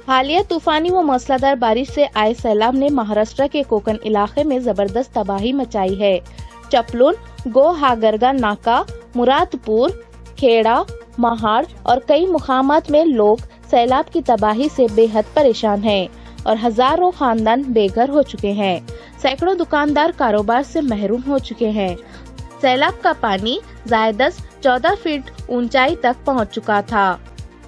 حالیہ طوفانی و موسلادھار بارش سے آئے سیلاب نے مہاراشٹر کے کوکن علاقے میں زبردست تباہی مچائی ہے۔ چپلون، گوہاگرگا ناکا، مراد پور، کھیڑا، مہاڑ اور کئی مقامات میں لوگ سیلاب کی تباہی سے بے حد پریشان ہیں اور ہزاروں خاندان بے گھر ہو چکے ہیں۔ سینکڑوں دکاندار کاروبار سے محروم ہو چکے ہیں۔ سیلاب کا پانی زائد 14 فٹ اونچائی تک پہنچ چکا تھا۔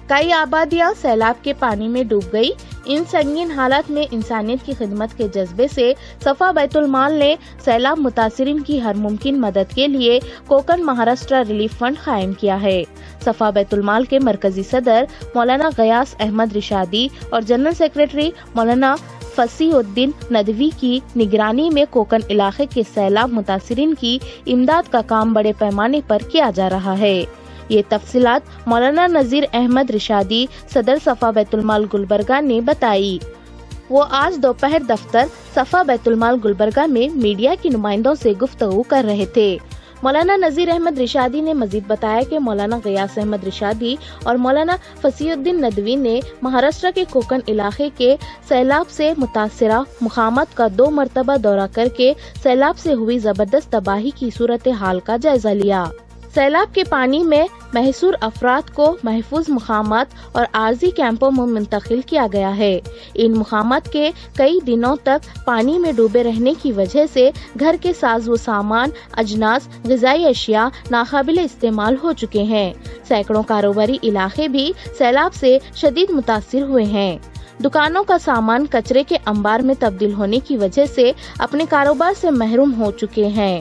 کئی آبادیاں سیلاب کے پانی میں ڈوب گئی۔ ان سنگین حالات میں انسانیت کی خدمت کے جذبے سے صفا بیت المال نے سیلاب متاثرین کی ہر ممکن مدد کے لیے کوکن مہاراشٹر ریلیف فنڈ قائم کیا ہے۔ صفا بیت المال کے مرکزی صدر مولانا غیاث احمد رشادی اور جنرل سیکریٹری مولانا فصیح الدین ندوی کی نگرانی میں کوکن علاقے کے سیلاب متاثرین کی امداد کا کام بڑے پیمانے پر کیا جا رہا ہے۔ یہ تفصیلات مولانا نذیر احمد رشادی صدر صفا بیت المال گلبرگہ نے بتائی۔ وہ آج دوپہر دفتر صفا بیت المال گلبرگہ میں میڈیا کے نمائندوں سے گفتگو کر رہے تھے۔ مولانا نذیر احمد رشادی نے مزید بتایا کہ مولانا غیاث احمد رشادی اور مولانا فصیح الدین ندوی نے مہاراشٹر کے کوکن علاقے کے سیلاب سے متاثرہ مقامات کا 2 مرتبہ دورہ کر کے سیلاب سے ہوئی زبردست تباہی کی صورتحال کا جائزہ لیا۔ سیلاب کے پانی میں محصور افراد کو محفوظ مقامات اور عارضی کیمپوں میں منتقل کیا گیا ہے۔ ان مقامات کے کئی دنوں تک پانی میں ڈوبے رہنے کی وجہ سے گھر کے ساز و سامان، اجناس، غذائی اشیاء ناقابل استعمال ہو چکے ہیں۔ سینکڑوں کاروباری علاقے بھی سیلاب سے شدید متاثر ہوئے ہیں۔ دکانوں کا سامان کچرے کے انبار میں تبدیل ہونے کی وجہ سے اپنے کاروبار سے محروم ہو چکے ہیں۔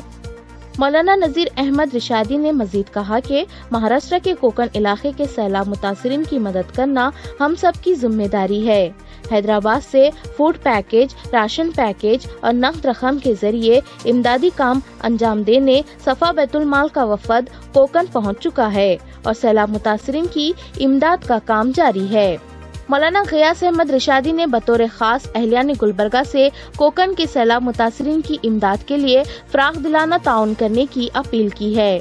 مولانا نذیر احمد رشادی نے مزید کہا کہ مہاراشٹر کے کوکن علاقے کے سیلاب متاثرین کی مدد کرنا ہم سب کی ذمہ داری ہے۔ حیدرآباد سے فوڈ پیکیج، راشن پیکیج اور نقد رقم کے ذریعے امدادی کام انجام دینے صفا بیت المال کا وفد کوکن پہنچ چکا ہے اور سیلاب متاثرین کی امداد کا کام جاری ہے۔ مولانا غیاث احمد رشادی نے بطور خاص اہلیان گلبرگہ سے کوکن کے سیلاب متاثرین کی امداد کے لیے فراخ دلانہ تعاون کرنے کی اپیل کی ہے۔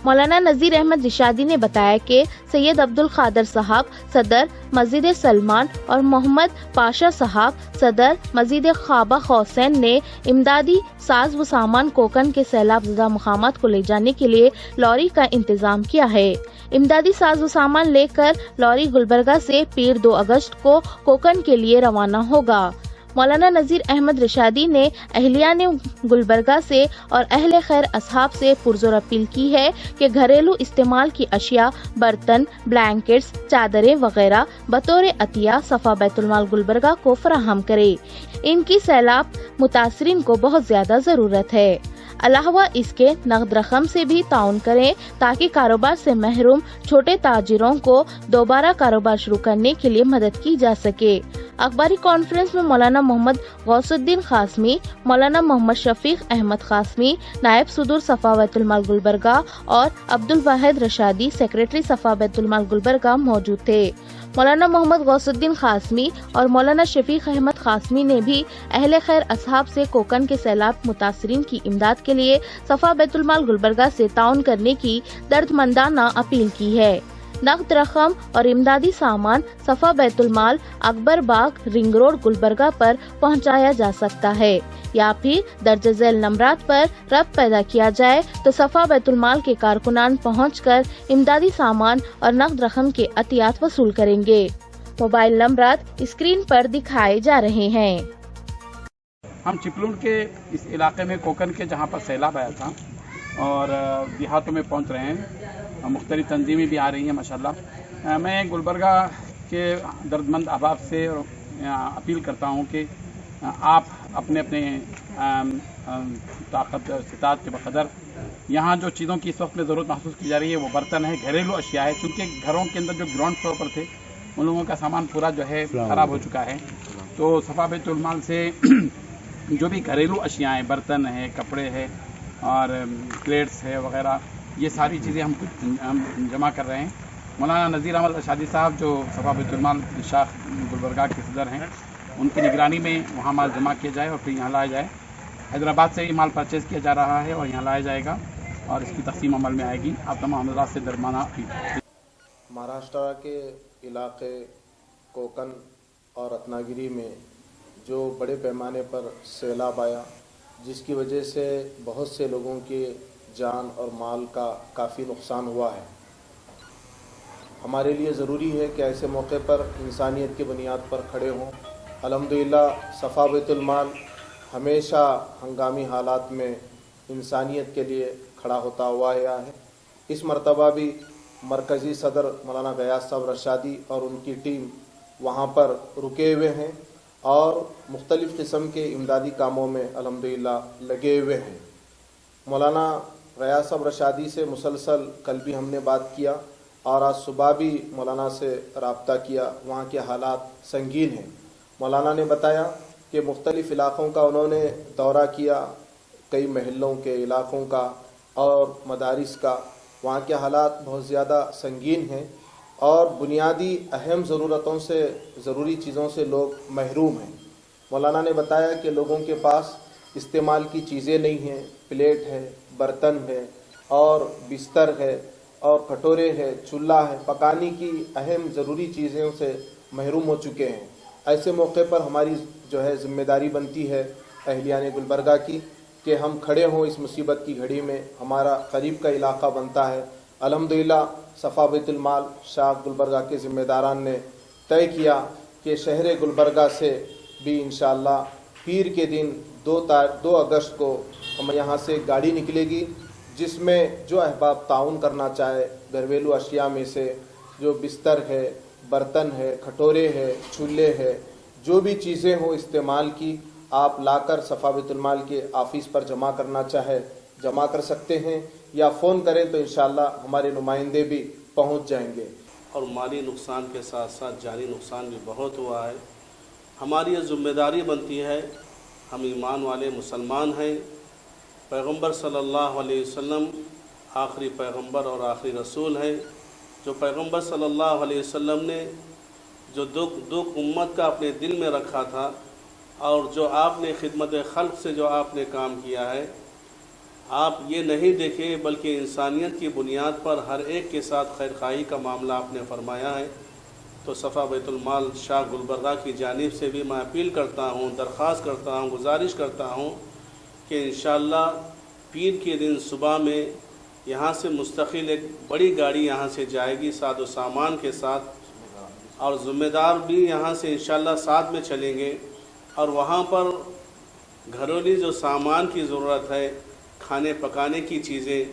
مولانا نذیر احمد رشادی نے بتایا کہ سید عبد القادر صاحب صدر مسجد سلمان اور محمد پاشا صاحب صدر مسجد خابہ حسین نے امدادی ساز و سامان کوکن کے سیلاب زدہ مقامات کو لے جانے کے لیے لوری کا انتظام کیا ہے۔ امدادی ساز و سامان لے کر لوری گلبرگہ سے پیر 2 اگست کو کوکن کے لیے روانہ ہوگا۔ مولانا نذیر احمد رشادی نے اہلیان گلبرگہ سے اور اہل خیر اصحاب سے پرزور اپیل کی ہے کہ گھریلو استعمال کی اشیاء، برتن، بلینکٹس، چادریں وغیرہ بطور عطیہ صفا بیت المال گلبرگہ کو فراہم کرے۔ ان کی سیلاب متاثرین کو بہت زیادہ ضرورت ہے۔ علاوہ اس کے نقد رقم سے بھی تعاون کریں تاکہ کاروبار سے محروم چھوٹے تاجروں کو دوبارہ کاروبار شروع کرنے کے لیے مدد کی جا سکے۔ اخباری کانفرنس میں مولانا محمد غوث الدین قاسمی، مولانا محمد شفیق احمد قاسمی، نائب صدور صفا بیت المال گلبرگہ اور عبد الواحد رشادی، سیکریٹری صفا بیت المال گلبرگہ موجود تھے۔ مولانا محمد غوث الدین قاسمی اور مولانا شفیق احمد قاسمی نے بھی اہل خیر اصحاب سے کوکن کے سیلاب متاثرین کی امداد کے لیے صفا بیت المال گلبرگہ سے تعاون کرنے کی دردمندانہ اپیل کی ہے۔ نقد رقم اور امدادی سامان صفا بیت المال اکبر باغ رنگ روڈ گلبرگہ پر پہنچایا جا سکتا ہے یا پھر درج ذیل نمبرات پر ربط پیدا کیا جائے تو صفا بیت المال کے کارکنان پہنچ کر امدادی سامان اور نقد رقم کے عطیات وصول کریں گے۔ موبائل نمبرات اسکرین پر دکھائے جا رہے ہیں۔ ہم چپلون کے اس علاقے میں کوکن کے جہاں پر سیلاب آیا تھا اور دیہاتوں میں پہنچ رہے ہیں، مختلف تنظیمیں بھی آ رہی ہیں ماشاءاللہ۔ میں گلبرگہ کے دردمند احباب سے اپیل کرتا ہوں کہ آپ اپنے طاقت اور استطاعت کے بقدر یہاں جو چیزوں کی اس وقت میں ضرورت محسوس کی جا رہی ہے وہ برتن ہے، گھریلو اشیاء ہے، کیونکہ گھروں کے اندر جو گراؤنڈ فلور پر تھے ان لوگوں کا سامان پورا جو ہے خراب ہو چکا ہے۔ تو صفا بیت المال سے جو بھی گھریلو اشیاء ہیں، برتن ہے، کپڑے ہے اور پلیٹس ہے وغیرہ، یہ ساری چیزیں ہم جمع کر رہے ہیں۔ مولانا نذیر احمد رشادی صاحب جو صفا بیت المال شاخ گلبرگہ کے صدر ہیں، ان کی نگرانی میں وہاں مال جمع کیا جائے اور پھر یہاں لایا جائے۔ حیدرآباد سے یہ مال پرچیز کیا جا رہا ہے اور یہاں لایا جائے گا اور اس کی تقسیم عمل میں آئے گی۔ آپ تمام حضرات سے درمانہ اپیل۔ مہاراشٹر کے علاقے کوکن اور رتناگری میں جو بڑے پیمانے پر سیلاب آیا، جس کی وجہ سے بہت سے لوگوں کے جان اور مال کا کافی نقصان ہوا ہے۔ ہمارے لیے ضروری ہے کہ ایسے موقع پر انسانیت کی بنیاد پر کھڑے ہوں۔ الحمدللہ صفا بیت المال ہمیشہ ہنگامی حالات میں انسانیت کے لیے کھڑا ہوتا ہوا آیا ہے۔ اس مرتبہ بھی مرکزی صدر مولانا غیاث صاحب رشادی اور ان کی ٹیم وہاں پر رکے ہوئے ہیں اور مختلف قسم کے امدادی کاموں میں الحمدللہ لگے ہوئے ہیں۔ مولانا غیاث صاحب رشادی سے مسلسل کل بھی ہم نے بات کیا اور آج صبح بھی مولانا سے رابطہ کیا۔ وہاں کے حالات سنگین ہیں۔ مولانا نے بتایا کہ مختلف علاقوں کا انہوں نے دورہ کیا، کئی محلوں کے علاقوں کا اور مدارس کا۔ وہاں کے حالات بہت زیادہ سنگین ہیں اور بنیادی اہم ضرورتوں سے، ضروری چیزوں سے لوگ محروم ہیں۔ مولانا نے بتایا کہ لوگوں کے پاس استعمال کی چیزیں نہیں ہیں، پلیٹ ہے، برتن ہے اور بستر ہے اور کٹورے ہے، چولہا ہے، پکانے کی اہم ضروری چیزوں سے محروم ہو چکے ہیں۔ ایسے موقع پر ہماری ذمہ داری بنتی ہے اہلیان گلبرگہ کی کہ ہم کھڑے ہوں اس مصیبت کی گھڑی میں۔ ہمارا قریب کا علاقہ بنتا ہے۔ الحمدللہ صفا بیت المال شاخ گلبرگہ کے ذمہ داران نے طے کیا کہ شہر گلبرگہ سے بھی انشاءاللہ پیر کے دن 2 اگست کو ہم یہاں سے گاڑی نکلے گی، جس میں جو احباب تعاون کرنا چاہے گھریلو اشیاء میں سے جو بستر ہے، برتن ہے، کھٹورے ہے، چولہے ہے، جو بھی چیزیں ہوں استعمال کی، آپ لا کر صفا بیت المال کے آفس پر جمع کرنا چاہے جمع کر سکتے ہیں یا فون کریں تو انشاءاللہ ہمارے نمائندے بھی پہنچ جائیں گے۔ اور مالی نقصان کے ساتھ ساتھ جانی نقصان بھی بہت ہوا ہے۔ ہماری یہ ذمہ داری بنتی ہے، ہم ایمان والے مسلمان ہیں۔ پیغمبر صلی اللہ علیہ وسلم آخری پیغمبر اور آخری رسول ہیں۔ جو پیغمبر صلی اللہ علیہ وسلم نے جو دکھ امت کا اپنے دل میں رکھا تھا اور جو آپ نے خدمت خلق سے جو آپ نے کام کیا ہے، آپ یہ نہیں دیکھے بلکہ انسانیت کی بنیاد پر ہر ایک کے ساتھ خیرخواہی کا معاملہ آپ نے فرمایا ہے۔ تو صفا بیت المال شاہ گلبرگہ کی جانب سے بھی میں اپیل کرتا ہوں، درخواست کرتا ہوں، گزارش کرتا ہوں کہ انشاءاللہ پیر کے دن صبح میں یہاں سے مستقل ایک بڑی گاڑی یہاں سے جائے گی ساز و سامان کے ساتھ، اور ذمہ دار بھی یہاں سے انشاءاللہ ساتھ میں چلیں گے، اور وہاں پر گھریلو جو سامان کی ضرورت ہے، کھانے پکانے کی چیزیں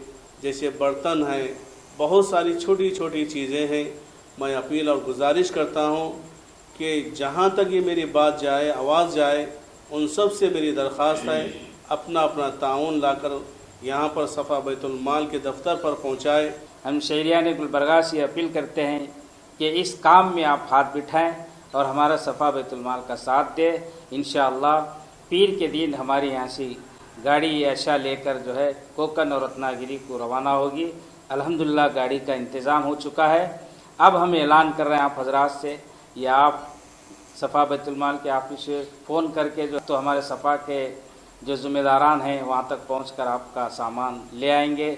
جیسے برتن ہیں، بہت ساری چھوٹی چھوٹی چیزیں ہیں۔ میں اپیل اور گزارش کرتا ہوں کہ جہاں تک یہ میری بات جائے، آواز جائے، ان سب سے میری درخواست ہے اپنا اپنا تعاون لا کر یہاں پر صفا بیت المال کے دفتر پر پہنچائے۔ ہم شہریان گلبرگہ سے اپیل کرتے ہیں کہ اس کام میں آپ ہاتھ بٹھائیں اور ہمارا صفا بیت المال کا ساتھ دیں۔ انشاءاللہ پیر کے دن ہمارے یہاں سے گاڑی اشیاء لے کر کوکن اور رتناگری کو روانہ ہوگی۔ الحمدللہ گاڑی کا انتظام ہو چکا ہے۔ اب ہم اعلان کر رہے ہیں آپ حضرات سے، یا آپ صفا بیت المال کے آفس سے فون کر کے تو ہمارے صفا کے جو ذمہ داران ہیں وہاں تک پہنچ کر آپ کا سامان لے آئیں گے۔